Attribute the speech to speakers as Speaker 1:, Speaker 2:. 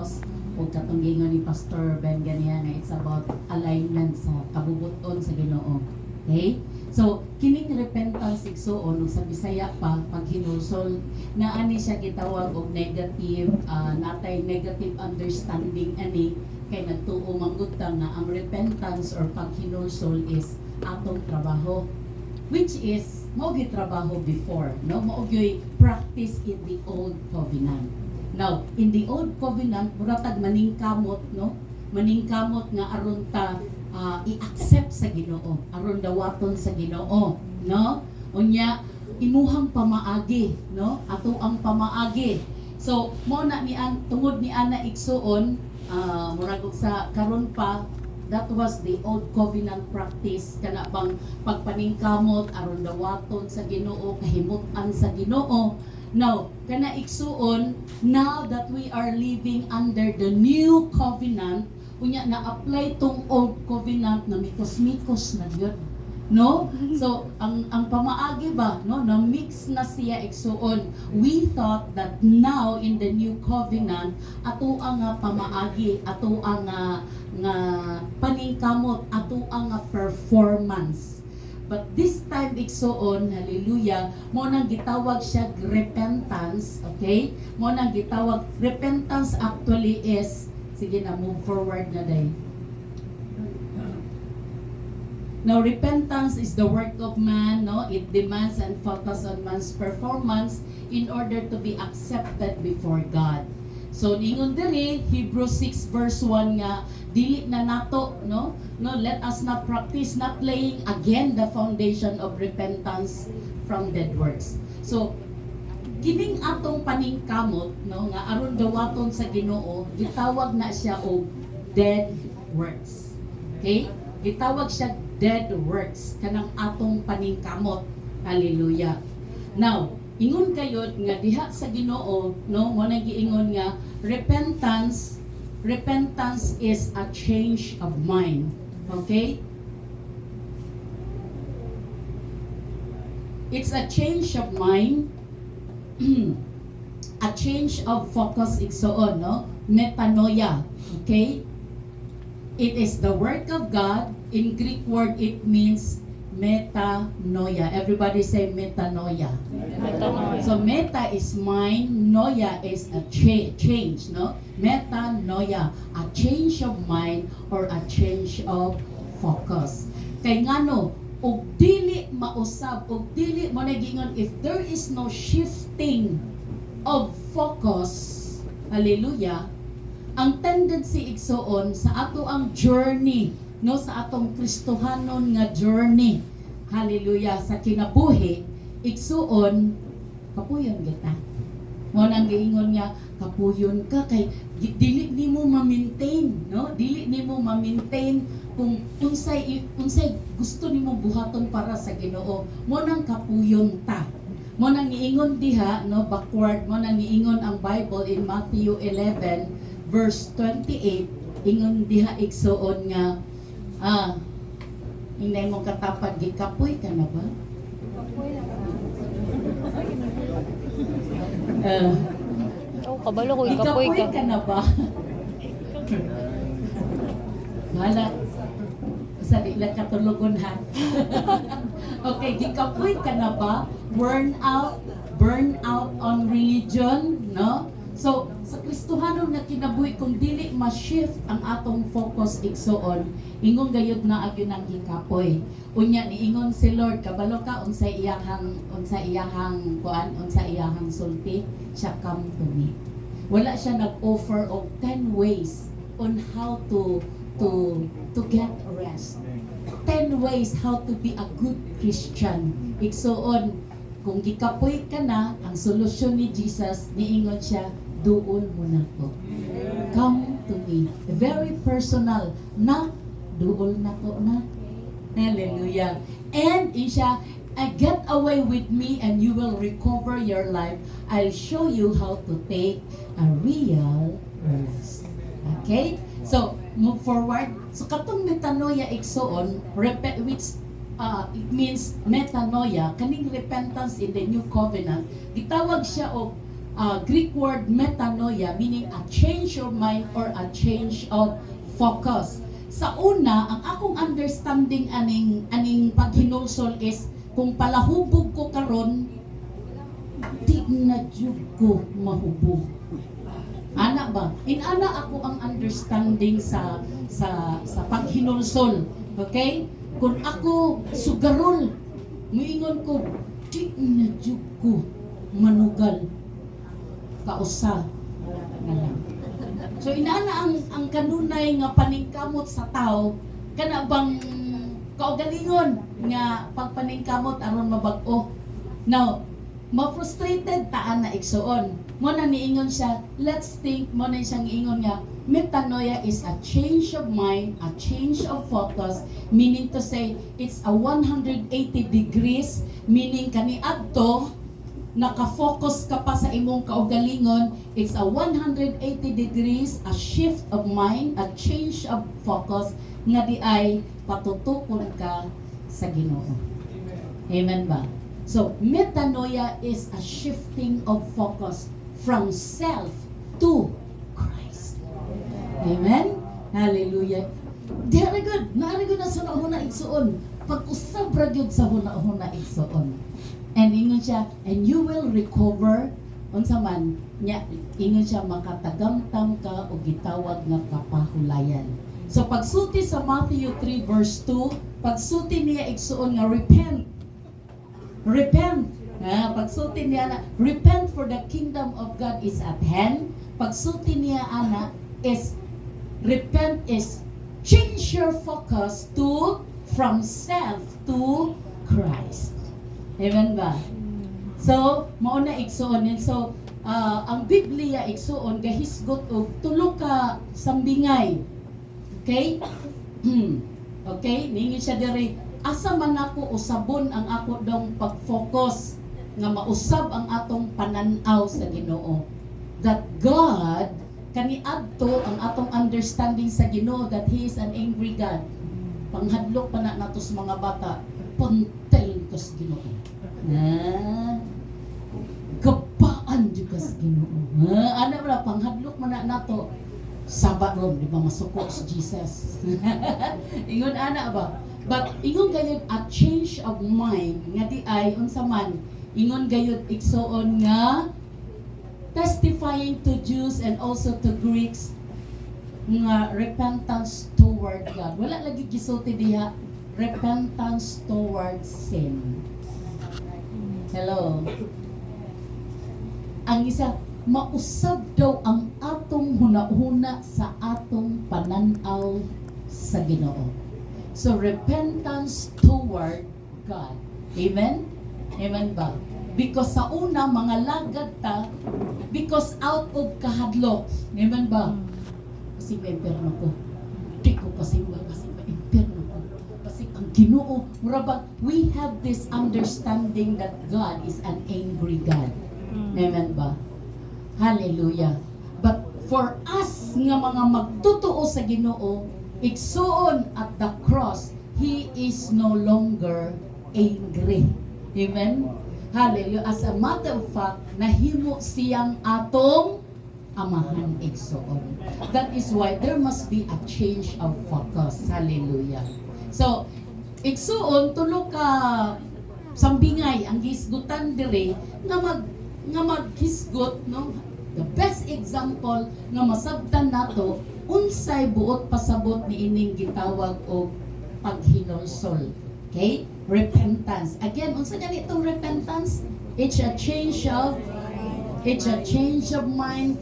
Speaker 1: focus o katong gingon ni Pastor Ben ganiya nga it's about alignment sa kabubuton sa Ginoo. Okay? So, kining repentance igsuon sa Bisaya pa pag hinusol na ani siya gitawag og negative natay negative understanding ani kay nagtuo manggod ta nga ang repentance or paghinusol is atong trabaho, which is mao gyud trabaho before, no, mao gyud practice in the old covenant. Now in the old covenant muratag maningkamot, no, maningkamot nga aron ta i-accept sa Ginoo, aron dawaton sa Ginoo, no, unya imuhang pamaagi, no, ato ang pamaagi. So mo na ni an tungod ni ana igsuon murag sa karon pa, that was the old covenant practice kana bang pagpaningkamot aron dawaton sa Ginoo, kahimut-an sa Ginoo. Now kana igsuon, now that we are living under the new covenant, unya na-apply tong old covenant na mikos-mikos na yun, no? So ang pamaagi ba, no, na mix na siya igsuon. We thought that now in the new covenant ato ang pamaagi, ato ang nga paningkamot, ato ang performance. But this time igsuon, hallelujah, mo nang gitawag siya repentance, okay? Mo nang gitawag repentance actually is, sige na, move forward na day. Now, repentance is the work of man, no? It demands and focus on man's performance in order to be accepted before God. So, ningon diri, Hebrews 6 verse 1 nga, dili na nato, no? No, let us not practice not laying again the foundation of repentance from dead works. So, kining atong paningkamot, no, nga aron dawaton sa Ginoo, gitawag na siya og dead works. Okay? Gitawag siya dead works kanang atong paningkamot. Hallelujah. Now, ingon kayod nga diha sa Ginoo, no, mo nang giingon nga repentance is a change of mind. Okay? It's a change of mind. A change of focus igsoon, no? Metanoia. Okay? It is the work of God. In Greek word, it means metanoia. Everybody say metanoia.
Speaker 2: Metanoia.
Speaker 1: So meta is mind, noia is a change, no? Metanoia, a change of mind or a change of focus. Kay ngano, ug dili mausab, ug dili mo nagingon, if there is no shifting of focus, hallelujah, ang tendency igsoon sa ato ang journey, no, sa atong Kristohanon nga journey, hallelujah, sa kinabuhi igsuon kapuyon kita. Mo nang giingon nga kapuyon ka kay dili nimo ma-maintain, no? Dili nimo ma-maintain kung unsay gusto nimo buhaton para sa Ginoo. Mo nang kapuyon ta. Mo nang giingon diha, no, backward, mo nang giingon ang Bible in Matthew 11 verse 28, ingon diha igsuon nga hindi mo katapad gikapoy ka na ba?
Speaker 2: Kabalo ko, ikapoy
Speaker 1: Gikapoy
Speaker 2: ka.
Speaker 1: ka na ba? Wala. Sa di lang katulugon ha. Okay, gikapoy ka na ba? Burn out on religion, no? So, sa Kristohanon nga kinabuhi, kung dili ma-shift ang atong focus igsoon, ingon gayud na agyon ang gikapoy. Unya ni ingon si Lord, kabalo ka unsay iyahang kuan, unsay iyahang sulti, siya come to me. Wala siya nag-offer of 10 ways on how to get rest. 10 ways how to be a good Christian. Igsoon, kung gikapoy ka na, ang solusyon ni Jesus, niingon siya, duol mo na ko. Come to me. Very personal. Na, duol na ko na. Hallelujah. And siya, get away with me and you will recover your life. I'll show you how to take a real rest. Okay? So, move forward. So, katong metanoia igsoon, which it means metanoia, kaning repentance in the new covenant, gitawag siya og Greek word metanoia, meaning a change of mind or a change of focus. Sa una, ang akong understanding aning paghinulsol is kung palahubog ko karon, di na jud ko mahubog. Ana ba? Inana ako ang understanding sa paghinulsol. Okay? Kung ako sugarol, muingon ko, di na jud ko manugal. Kausa na lang. So inana ang kanunay nga paningkamot sa tao, kana bang kaugalingon nga pagpaningkamot aron mabag-o. Now, ma-frustrated taan na igsuon. Mo na niingon siya, let's think, mo na siyang ingon nga, metanoia is a change of mind, a change of focus, meaning to say, it's a 180 degrees, meaning kaniadto, nakafocus ka pa sa imong kaugalingon, it's a 180 degrees, a shift of mind, a change of focus, nga di ay patutukon ka sa Ginoo. Amen ba? So, metanoia is a shifting of focus from self to Christ. Amen? Hallelujah. Very good. Naarigod na sa huna igsuon. Pag-usab ra gyud sa huna igsuon. And ingon siya, and you will recover unsa man nya ingon siya makatagamtam ka o gitawag nga kapahulayan. So pagsulti sa Matthew 3 verse 2, pagsulti niya igsuon nga repent. Pagsulti niya na repent for the kingdom of God is at hand. Pagsulti niya ana is repent is change your focus to from self to Christ. Amen ba? So, mao na igsuon. So, ang Biblia igsuon gahisgot og tulo ka sambingay. Okay? Okay, ningi siya diri. Asa man ako usabon ang ako dong pag-focus nga mausab ang atong pananaw sa Ginoo. That God kaniadto ang atong understanding sa Ginoo that He is an angry God. Panghadlok pa na nato sa mga bata, puntel ko sa Ginoo. Kapaan di ka sa Ginoo. Ano ba panghadlok man na nato Sabat ron, di ba masuko si Jesus? Ingon ana ba? But ingon gayud a change of mind nga di ay unsa man ingon gayud igsuon nga testifying to Jews and also to Greeks nga repentance toward God. Wala lagi gisulti diha repentance toward sin. Hello. Ang isa mausab daw ang atong hunahuna sa atong pananaw sa Ginoo. So repentance toward God. Amen? Amen ba? Because sa una mga lagad ta because out of kahadlok. Amen ba? Kasi may imperno ko. Di ko pasimba kasi may imperno ko. Kasi ang Ginoo, murabag, we have this understanding that God is an angry God. Amen ba? Hallelujah. But for us nga mga magtutuo sa Ginoo, igsuon at the cross, He is no longer angry. Amen? Hallelujah. As a matter of fact, nahimo siyang atong amahan igsuon. That is why there must be a change of focus. Hallelujah. So, igsuon tulo ka sambingay ang gisgutan dire nga maghisgot, no? The best example nga masabtan nato unsay buot pasabot ni ining gitawag og paghinulsol. Okay? Repentance. Again, unsa gani itong repentance? It's a change of mind,